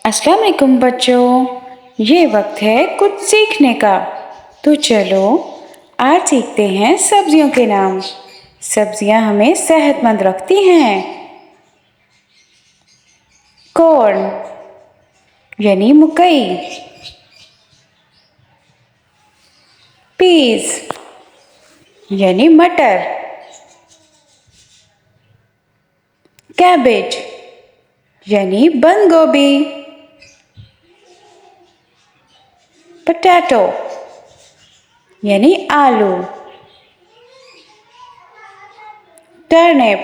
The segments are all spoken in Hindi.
अस्सलाम वालेकुम बच्चों, ये वक्त है कुछ सीखने का। तो चलो आज सीखते हैं सब्जियों के नाम। सब्जियां हमें सेहतमंद रखती हैं। कॉर्न यानी मकई, पीज यानी मटर, कैबेज यानी बंद गोभी, पोटैटो यानी आलू, टर्निप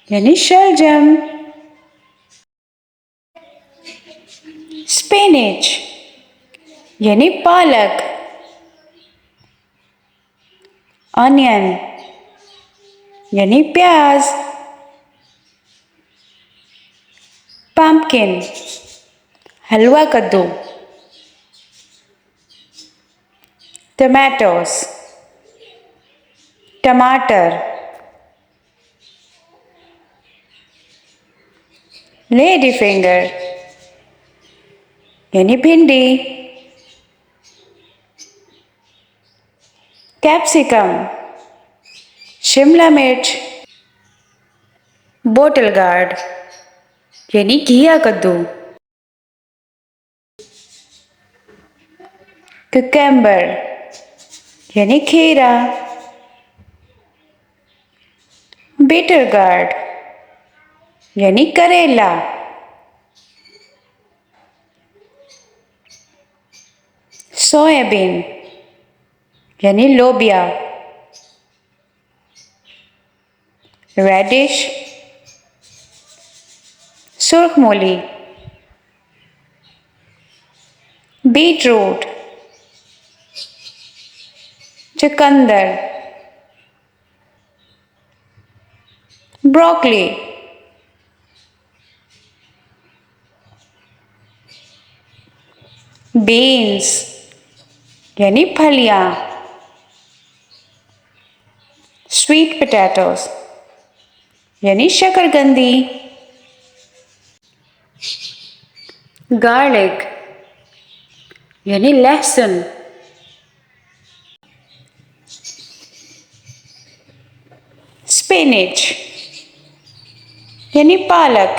यानी शलजम, स्पिनच यानी पालक, ऑनियन यानी प्याज, पंपकिन हलवा कद्दू, टमाटोस टमाटर, लेडी फिंगर यानी भिंडी, कैप्सिकम शिमला मिर्च, बोटल गार्ड यानी घिया कद्दू, कुकम्बर यानी खीरा, बिटर गार्ड यानी करेला, सोयाबीन यानी लोबिया, रेडिश सुरखमूली, बीटरूट चुकंदर, ब्रोकली, बीन्स यानी फलियां, स्वीट पोटैटोस यानी शकरकंदी, गार्लिक यानी लहसुन, स्पिनच यानी पालक,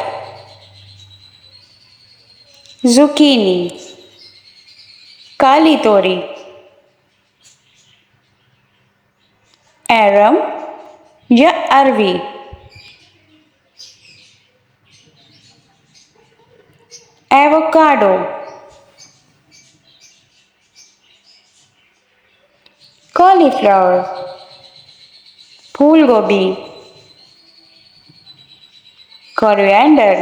जुकीनी काली तोरी, एरम या अरवी, एवोकाडो, कॉलीफ्लावर फूल गोभी, कोरिएंडर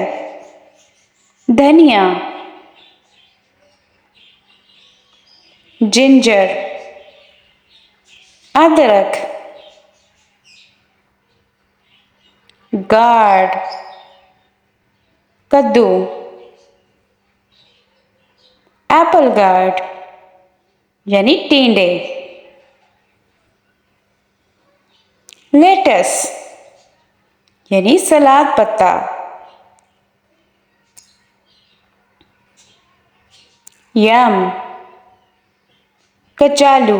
धनिया, जिंजर अदरक, गार्ड कद्दू, एप्पल गार्ड यानी टींडे, लेटस यानी सलाद पत्ता, यम कचालू,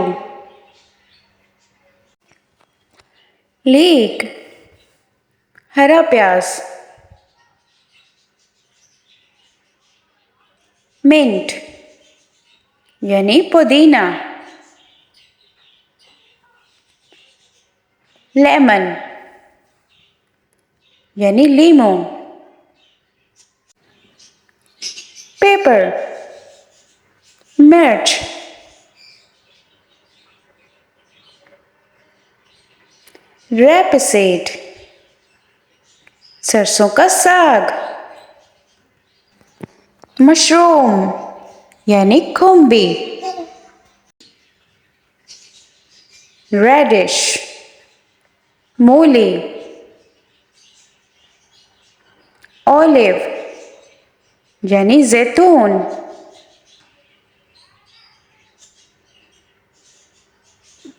लीक हरा प्याज, मिंट यानी पुदीना, लेमन यानी लीमू, पेपर मिर्च, रेपसीड सरसों का साग, मशरूम यानी खुम्बी, रेडिश मूली, ऑलिव यानी जैतून,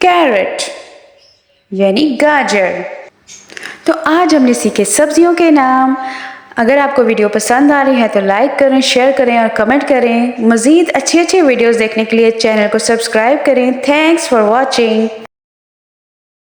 कैरेट यानी गाजर। तो आज हमने सीखे सब्जियों के नाम। अगर आपको वीडियो पसंद आ रही है तो लाइक करें, शेयर करें और कमेंट करें। मज़ीद अच्छी वीडियोस देखने के लिए चैनल को सब्सक्राइब करें। Thanks for watching.